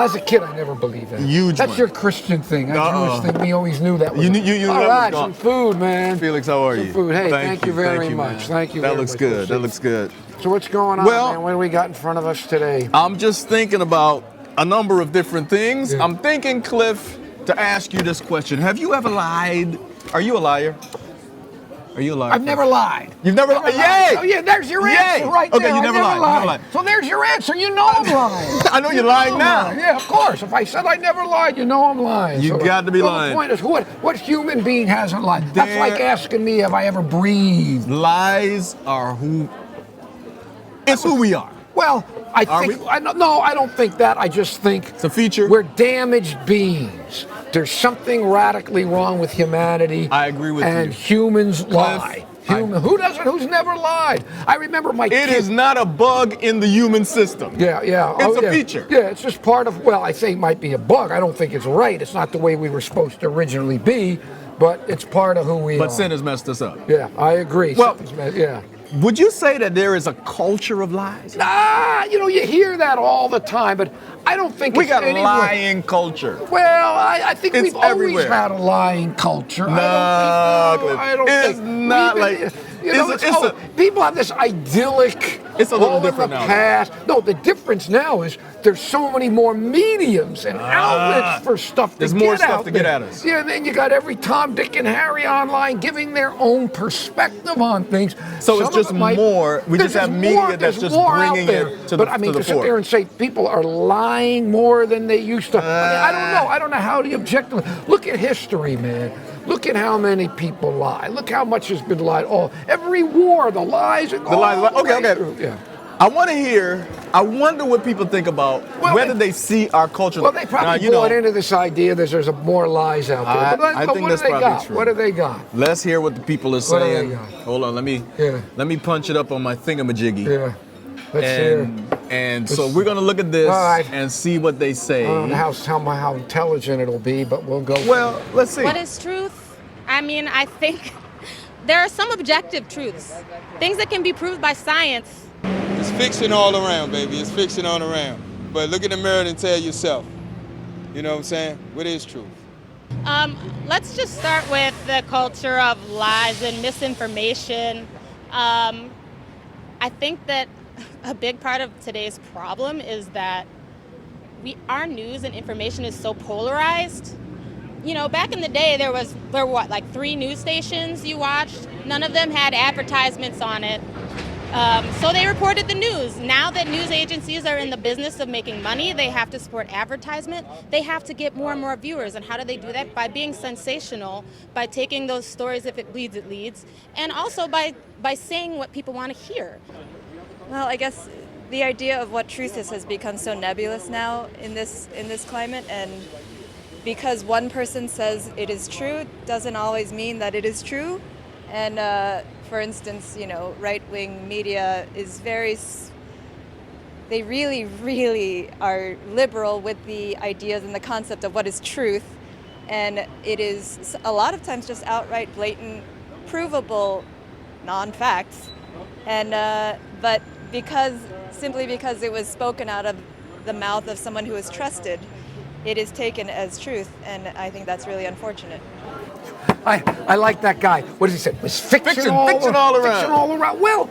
as a kid, I never believed that. Huge That's one. your Christian thing. That Jewish thing. We always knew that was. You knew all that right, was some food, man. Felix, how are some you? Food. Hey, thank you very man. much. Thank you. That very looks much. good. That looks good. So what's going on, Well, man? What do we got in front of us today? I'm just thinking about a number of different things. Yeah. I'm thinking, Cliff, to ask you this question. Have you ever lied? Are you a liar? Are you a liar? I've never lied. You've never lied? Yay! Oh, yeah, there's your answer right Okay, there. you never lied. You never lied. So there's your answer. You know I'm lying. I know you're lying now. Yeah, of course. If I said I never lied, you know I'm lying. You got to be so lying. The point is, what human being hasn't lied? That's like asking me if I ever breathed. Lies are it's who we are. Well, I think, no, I don't think that. I just think it's a feature. We're damaged beings. There's something radically wrong with humanity. I agree with you. And humans lie. Who doesn't? Who's never lied? I remember my kid. It is not a bug in the human system. Yeah. It's a feature. Yeah, it's just part of, well, I say it might be a bug. I don't think it's right. It's not the way we were supposed to originally be, but it's part of who we are. But sin has messed us up. Yeah, I agree. Well, yeah. Would you say that there is a culture of lies? Nah, you hear that all the time, but I don't think we got a lying culture. Well, I think we've everywhere. Always had a lying culture. No, I don't it's think. not like. People have this idyllic. It's a little different now. Past. No, the difference now is there's so many more mediums and outlets for stuff. There's more stuff to get at us. Yeah, and then you got every Tom, Dick, and Harry online giving their own perspective on things. So it's just more. We just have media that's just bringing it to the fore. But I mean, to sit there and say people are lying more than they used to. I don't know. I don't know how to objectively look at history, man. Look at how many people lie. Look how much has been lied. Every war, the lies. Okay. Yeah. I want to hear. I wonder what people think about whether they see our culture. Well, they probably bought into this idea that there's more lies out there. I think that's probably true. What do they got? Let's hear what the people are saying. Hold on, let me punch it up on my thingamajiggy. Yeah. Let's hear. And so we're gonna look at this and see what they say. I don't know how intelligent it'll be, but we'll go. Well, let's see. What is truth? I mean, I think there are some objective truths, things that can be proved by science. It's fiction all around, baby. It's fiction all around. But look in the mirror and tell yourself. You know what I'm saying? What is truth? Let's just start with the culture of lies and misinformation. I think that a big part of today's problem is that our news and information is so polarized. Back in the day, there were like 3 news stations you watched. None of them had advertisements on it. So they reported the news. Now that news agencies are in the business of making money, they have to support advertisement. They have to get more and more viewers. And how do they do that? By being sensational, by taking those stories, if it bleeds, it leads, and also by saying what people want to hear. Well, I guess the idea of what truth is has become so nebulous now in this climate, and because one person says it is true doesn't always mean that it is true. And for instance, right-wing media is they really, really are liberal with the ideas and the concept of what is truth, and it is a lot of times just outright blatant, provable non-facts. And but simply because it was spoken out of the mouth of someone who is trusted, it is taken as truth, and I think that's really unfortunate. I like that guy. What does he say? It's fiction all around. Fiction all around. Well,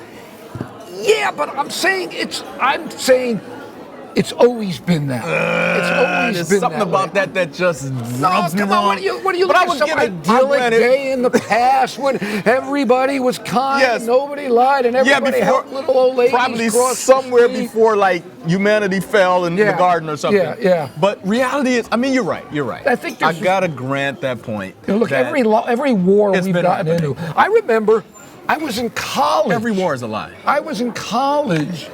yeah, but I'm saying it's always been that. It's always there's been something that about way. that just rubs me wrong. What do you look at some idyllic day in the past when everybody was kind, nobody lied, and everybody helped little old ladies probably cross somewhere the street. before humanity fell in the garden or something. Yeah. But reality is, you're right. I think I gotta grant that point. Look, every war we've gotten into. I remember I was in college. Every war is a lie. I was in college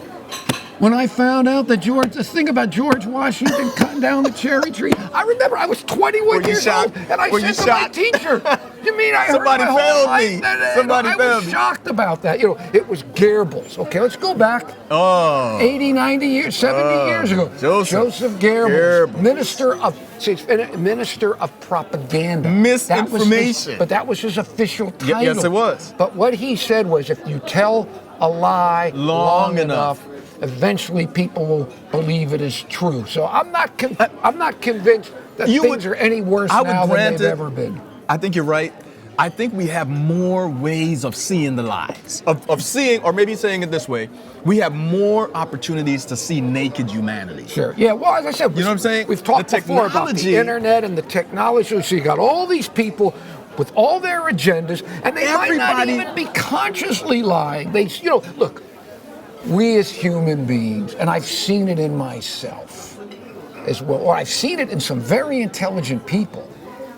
when I found out that the thing about George Washington cutting down the cherry tree. I remember I was 21 years old, and I said to my teacher, "You mean I heard my whole life?" Somebody failed me. I was shocked about that. It was Goebbels. Okay, let's go back. 80, 90 years, 70 years ago. Joseph Goebbels, minister of propaganda. Misinformation. But that was his official title. Yes, it was. But what he said was, if you tell a lie long enough, eventually people will believe it is true. So I'm not convinced that things are any worse now than they've ever been. I think you're right. I think we have more ways of seeing the lies, of seeing, or maybe saying it this way, we have more opportunities to see naked humanity. Sure. Yeah, well, as I said, you know what I'm saying? We've talked before about the internet and the technology. So you got all these people with all their agendas, and they might not even be consciously lying. They, look, we as human beings, and I've seen it in myself as well, or I've seen it in some very intelligent people,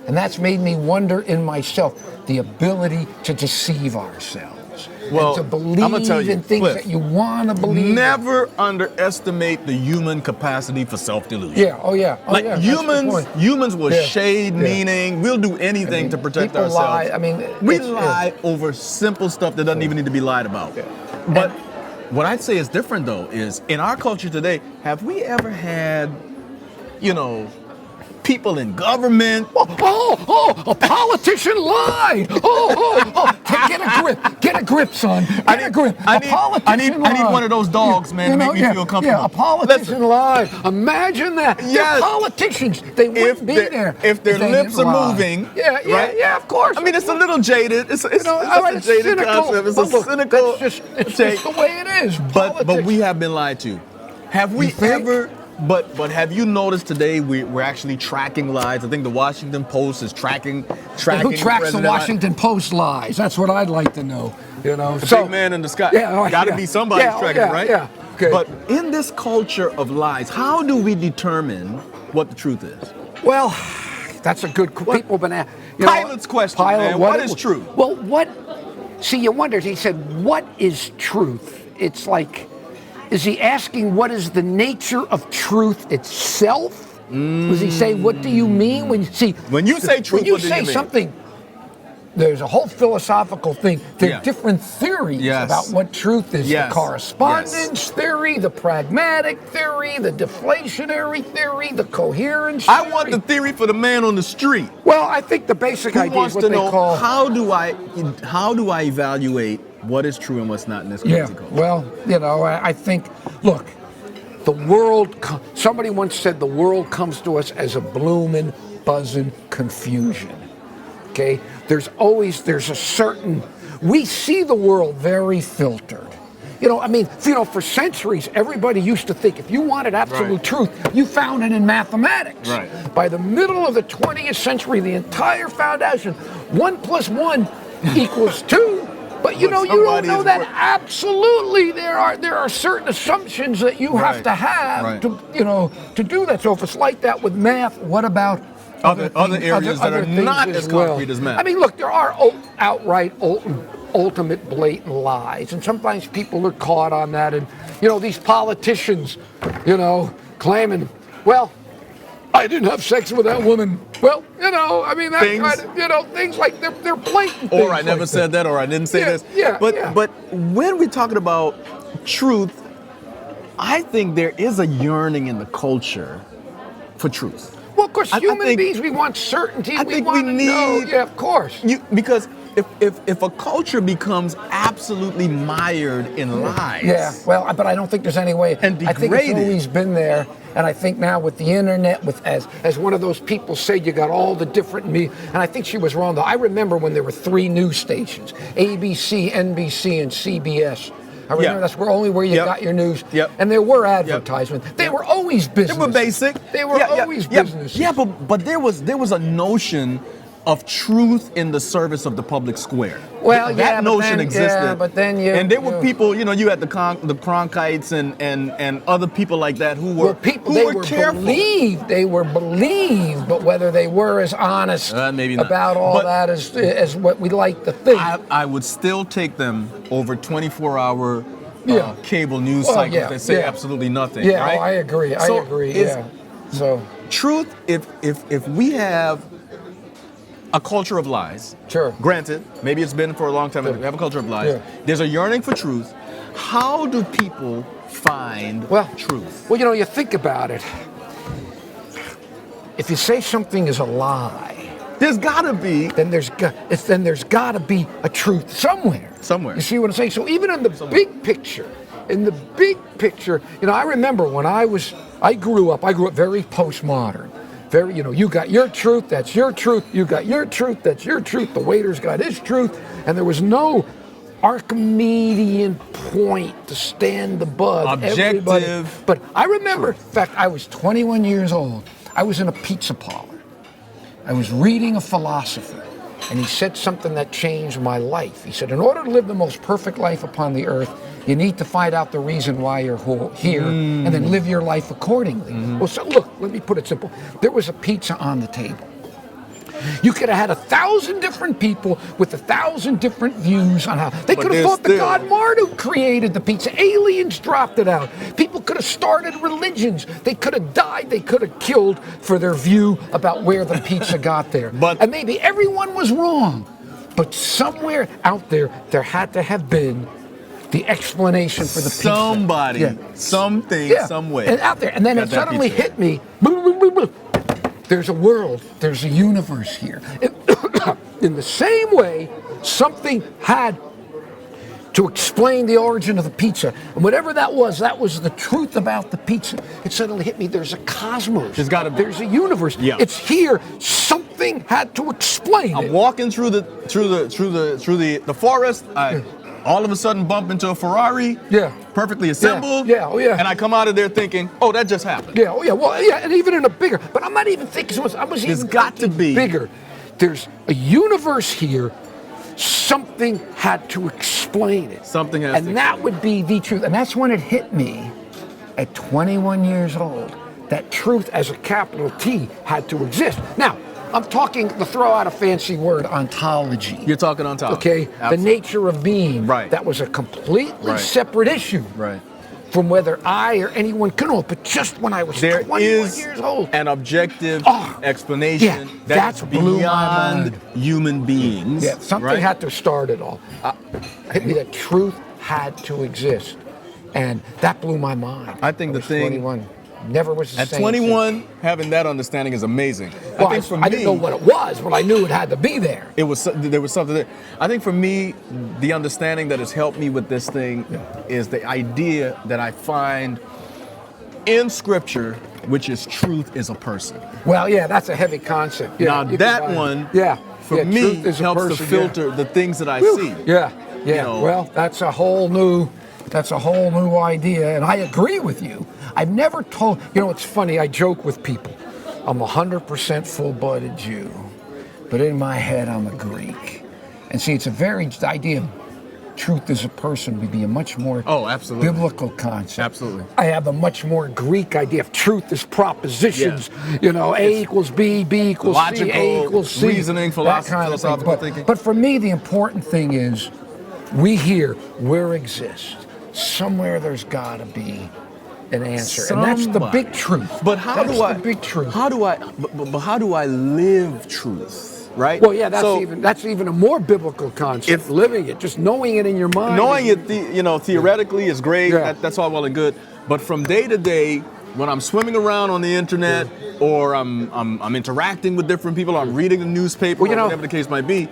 and that's made me wonder in myself the ability to deceive ourselves. Well, and to believe I'm gonna tell you, in things Cliff, that you want to believe. Never underestimate the human capacity for self-delusion. Yeah. Oh yeah. Oh, like yeah. humans will shade meaning. We'll do anything to protect ourselves. Lie. We lie over simple stuff that doesn't even need to be lied about. Yeah. But what I'd say is different though is in our culture today, have we ever had, people in government? A politician lied. Get a grip, son. Get a grip. I need one of those dogs, man, to make me feel comfortable. Yeah, a politician lied. Imagine that. Yes. They're politicians. They wouldn't be there if their lips are moving. Right? Yeah, of course. I mean, it's a little jaded. It's a jaded concept. It's a cynical. It's just the way it is. But we have been lied to. Have we ever? But have you noticed today we're actually tracking lies? I think the Washington Post is tracking. Who tracks the Washington Post lies? That's what I'd like to know. The big man in the sky. Got to be somebody tracking it, right? Yeah. Okay. But in this culture of lies, how do we determine what the truth is? Well, that's a good. People have been asked. Pilate's question, man. What is truth? Well, see, you wonder. He said, "What is truth?" It's like. Is he asking what is the nature of truth itself? Was he saying, what do you mean when you say truth? When you say something, there's a whole philosophical thing. There are different theories about what truth is. The correspondence theory, the pragmatic theory, the deflationary theory, the coherence theory. I want the theory for the man on the street. Well, I think the basic idea is what they call. How do I evaluate what is true and what's not in this crazy culture? Well, I think, look, the world, somebody once said the world comes to us as a blooming, buzzing confusion. Okay? There's a certain, we see the world very filtered. For centuries, everybody used to think if you wanted absolute truth, you found it in mathematics. Right. By the middle of the 20th century, the entire foundation, 1 + 1 = 2. But you don't know that absolutely. There are certain assumptions that you have to have to do that. So if it's like that with math, what about other areas that are not as concrete as math? I mean, look, there are outright ultimate blatant lies, and sometimes people are caught on that. And these politicians, claiming, well, I didn't have sex with that woman. Well, things like they're blatant. Or I never said that, or I didn't say this. But when we're talking about truth, I think there is a yearning in the culture for truth. Well, of course, human beings, we want certainty. I think we need. Yeah, of course. Because if a culture becomes absolutely mired in lies. Yeah, well, but I don't think there's any way. And degraded. I think it's always been there. And I think now with the internet, as one of those people said, you got all the different media. And I think she was wrong, though. I remember when there were 3 news stations, ABC, NBC, and CBS. I remember that's where you got your news. Yep. And there were advertisements. They were always business. They were basic. They were always business. Yeah, but there was a notion of truth in the service of the public square. Well, that notion existed. Yeah, but then and there were people, you had the Cronkites and other people like that who were careful. They were believed, but whether they were as honest about all that as what we like to think. I would still take them over 24-hour cable news cycles that say absolutely nothing. Yeah, right? I agree. I agree. So truth, if we have a culture of lies. Sure. Granted, maybe it's been for a long time. We have a culture of lies. Yeah. There's a yearning for truth. How do people find truth? Well, you think about it. If you say something is a lie, There's gotta be. Then there's got to be a truth somewhere. Somewhere. You see what I'm saying? So even in the big picture, I remember when I grew up very postmodern. Very, you got your truth, that's your truth. You got your truth, that's your truth. The waiter's got his truth, and there was no Archimedean point to stand above everybody. Objective. But I remember, in fact, I was 21 years old. I was in a pizza parlor. I was reading a philosopher, and he said something that changed my life. He said, in order to live the most perfect life upon the earth, you need to find out the reason why you're here and then live your life accordingly. Well, so look, let me put it simple. There was a pizza on the table. You could have had 1,000 different people with 1,000 different views on how they could have thought that God Marduk created the pizza. Aliens dropped it out. People could have started religions. They could have died. They could have killed for their view about where the pizza got there. And maybe everyone was wrong. But somewhere out there had to have been the explanation for the pizza. Somebody, something, some way. And out there. And then it suddenly hit me. Boom, boom, boom, boom. There's a world, there's a universe here. In the same way, something had to explain the origin of the pizza. And whatever that was the truth about the pizza. It suddenly hit me, there's a cosmos. There's gotta be. There's a universe. Yeah. It's here. Something had to explain it. I'm walking through the forest. All of a sudden bump into a Ferrari, perfectly assembled, and I come out of there thinking, oh, that just happened. And even in a bigger, but I'm not even thinking so much, It's got to be bigger. There's a universe here, something had to explain it. Something has to And that would be the truth, and that's when it hit me at 21 years old, that truth as a capital T had to exist. Now, I'm talking, to throw out a fancy word, ontology. You're talking ontology. Okay? Absolutely. The nature of being. Right. That was a completely separate issue. Right. From whether I or anyone could know it. But just when I was 21 years old. An objective explanation that's beyond human beings. Yeah, something had to start it all. Hit me that truth had to exist. And that blew my mind. I think the thing... 21. Never was the At same. 21, having that understanding is amazing. Well, I didn't know what it was, but I knew it had to be there. There was something there. I think for me, the understanding that has helped me with this thing is the idea that I find in Scripture, which is truth is a person. Well, that's a heavy concept. Now that one, for me, helps to filter the things that I see. Well, that's a whole new idea, and I agree with you. I've never told, it's funny, I joke with people. I'm 100% full-blooded Jew, but in my head, I'm a Greek. And see, the idea of truth as a person would be a much more biblical concept. Absolutely. I have a much more Greek idea of truth as propositions. A equals B, B equals logical, C, A equals C. Reasoning, philosophical thinking. But for me, the important thing is we exist. Somewhere there's got to be an answer, and that's the big truth. But how do I live truth, right? Well, that's even a more biblical concept. Living it, just knowing it in your mind. Knowing it, theoretically is great. That's all well and good. But from day to day, when I'm swimming around on the internet, or I'm interacting with different people, I'm reading the newspaper, or whatever the case might be.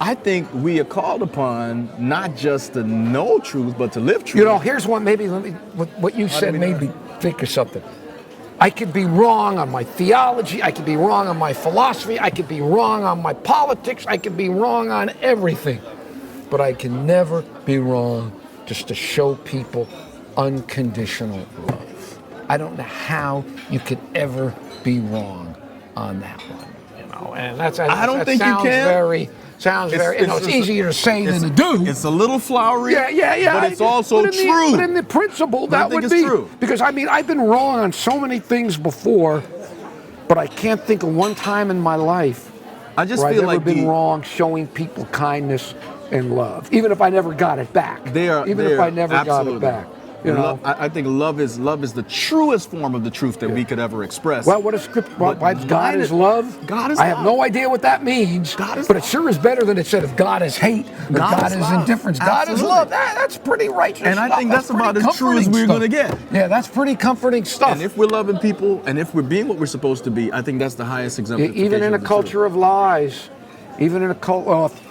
I think we are called upon not just to know truth, but to live truth. Here's one, what you said made me think of something. I could be wrong on my theology, I could be wrong on my philosophy, I could be wrong on my politics, I could be wrong on everything. But I can never be wrong just to show people unconditional love. I don't know how you could ever be wrong on that one. And I don't think you can. Sounds very, it's easier to say than to do. It's a little flowery, but it's also true. But in the principle, that would be true. Because, I've been wrong on so many things before, but I can't think of one time in my life where I've ever been wrong showing people kindness and love, even if I never got it back. Even if I never got it back. You know, I think love is the truest form of the truth that we could ever express. well, what is scripture? Why God is love? God is I have love. no idea what that means. God is but love. it sure is better than it said if God is hate or God is love. indifference. God is Absolutely. love. That's pretty righteous. And I stuff. think that's about pretty as true as comforting we're stuff. gonna get. Yeah, that's pretty comforting stuff. And if we're loving people, and if we're being what we're supposed to be, I think that's the highest exemplification. Even in a of the culture of lies, even in a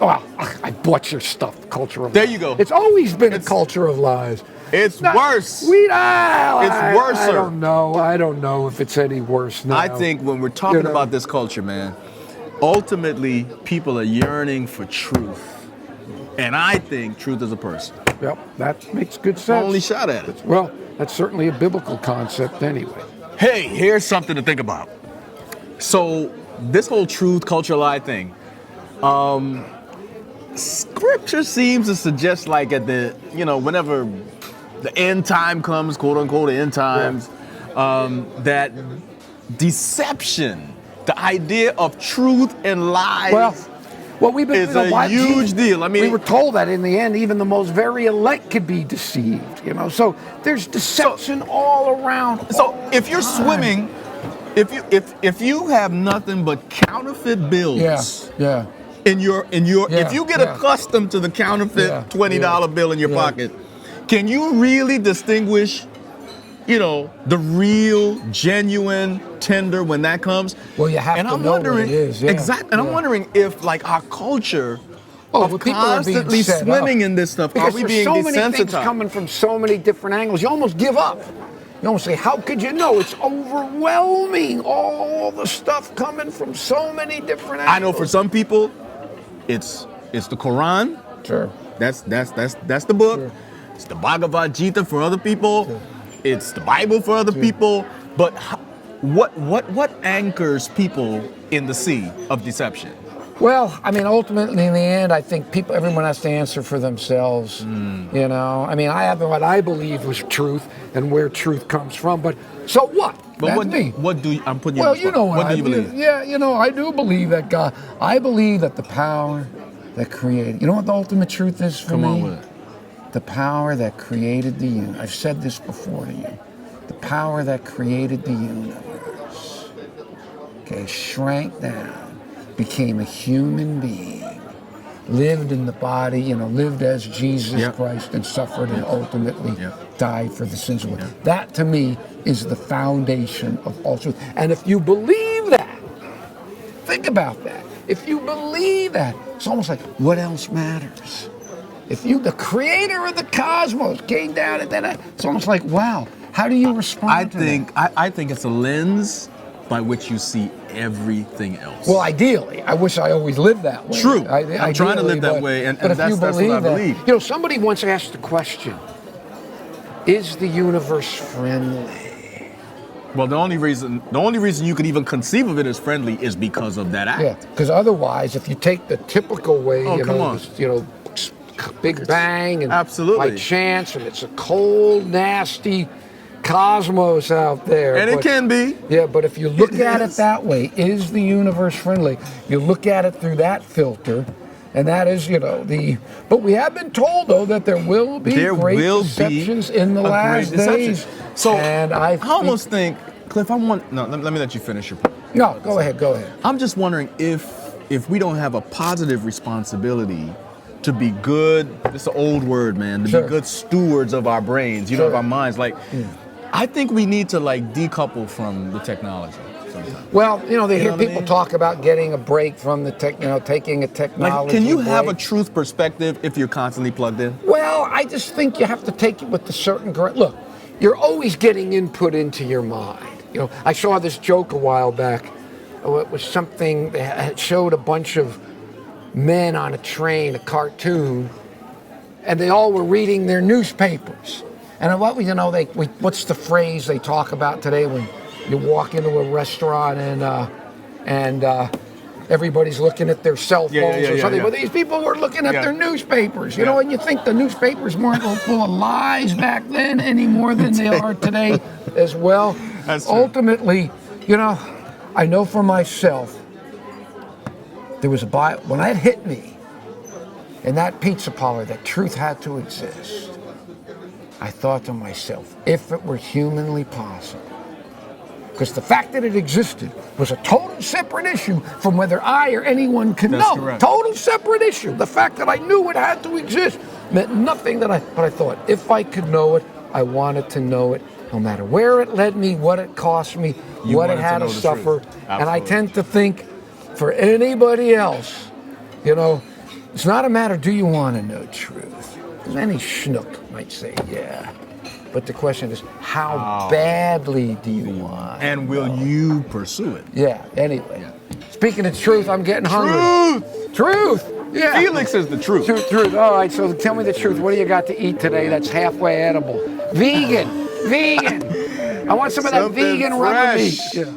I bought your stuff. Culture of There lies. you go. It's always been a culture of lies. It's Not- worse. It's worse. I worser. don't know. I don't know if it's any worse now. I think when we're talking You know. about this culture, man, ultimately people are yearning for truth. And I think truth is a person. Yep, that makes good My sense. only shot at it. Well, that's certainly a biblical concept anyway. Hey, here's something to think about. So this whole truth, culture, lie thing, scripture seems to suggest like at the, whenever the end time comes, quote unquote, the end times, that deception, the idea of truth and lies, Well, we've been it's a huge deal. I mean, we were told that in the end, even the most very elect could be deceived. So there's deception all around. So if you're swimming, if you have nothing but counterfeit bills, yeah. in your if you get yeah. accustomed to the counterfeit Yeah, $20 bill in your pocket, can you really distinguish, the real, genuine tender when that comes? Well, you have and to I'm know wondering, what it is. Yeah, exactly. And I'm wondering if like our culture well, of people are being constantly set swimming up. in this stuff, Because are we there's being so many things desensitized? coming from so many different angles, you almost give up. You almost say, how could you know? It's overwhelming, all the stuff coming from so many different angles. I know for some people, it's the Quran. Sure. That's the book. Sure. It's the Bhagavad Gita for other people. Sure. It's the Bible for other people. But what anchors people in the sea of deception? Well, I mean, ultimately, in the end, I think everyone has to answer for themselves. I mean, I have what I believe was truth and where truth comes from. But so what? But That's me. What do you, I'm putting you Well, on the spot. What do you believe? Yeah, I do believe that God. I believe that the power that created. You know what the ultimate truth is for me? Come on with it. The power that created the universe. I've said this before to you. The power that created the universe. Okay, shrank down, became a human being, lived in the body, lived as Jesus Christ and suffered and ultimately died for the sins of the world. That to me is the foundation of all truth. And if you believe that, think about that. If you believe that, it's almost like, what else matters? If the creator of the cosmos came down and then it's almost like, wow, how do you respond to that? I think it's a lens by which you see everything else. Well, ideally, I wish I always lived that way. True. I'm trying to live that way, and but if that's you what believe I that, believe. Somebody once asked the question, is the universe friendly? Well, the only reason you could even conceive of it as friendly is because of that act. Yeah, because otherwise, if you take the typical way, Big Bang and Absolutely. by chance, and it's a cold, nasty cosmos out there. And it can be. Yeah, but if you look at it that way, is the universe friendly? You look at it through that filter, and that is, But we have been told, though, that there will be great deceptions in the last days. So, and I almost think, Cliff, let me let you finish your point. No, go ahead. I'm just wondering if we don't have a positive responsibility to be good, it's an old word, man, to be good stewards of our brains, of our minds. Like, I think we need to decouple from the technology sometimes. Well, they hear people talk about getting a break from the taking a technology can you have break. a truth perspective if you're constantly plugged in? Well, I just think you have to take it with a certain look. You're always getting input into your mind. I saw this joke a while back. It was something that showed a bunch of men on a train, a cartoon, and they all were reading their newspapers. And what's the phrase they talk about today when you walk into a restaurant and everybody's looking at their cell phones or something? Well, these people were looking at their newspapers, and you think the newspapers weren't full of lies back then any more than they are today as well. That's true. Ultimately, I know for myself, there was when that hit me in that pizza parlor that truth had to exist. I thought to myself, if it were humanly possible, because the fact that it existed was a total separate issue from whether I or anyone can That's know. correct. Total separate issue. The fact that I knew it had to exist meant nothing but I thought, if I could know it, I wanted to know it, no matter where it led me, what it cost me, You what it wanted had to to know the suffer. truth. And I Absolutely. tend to think for anybody else, you know, it's not a matter, do you want to know truth? Because any schnook might say, yeah. But the question is, how badly do you want? And will you pursue it? Yeah, anyway. Speaking of truth, I'm getting hungry. Truth! Yeah. Felix is the truth. Truth. All right, so tell me the truth. What do you got to eat today that's halfway edible? Vegan. I want some of that Something vegan rubber meat. fresh. Yeah.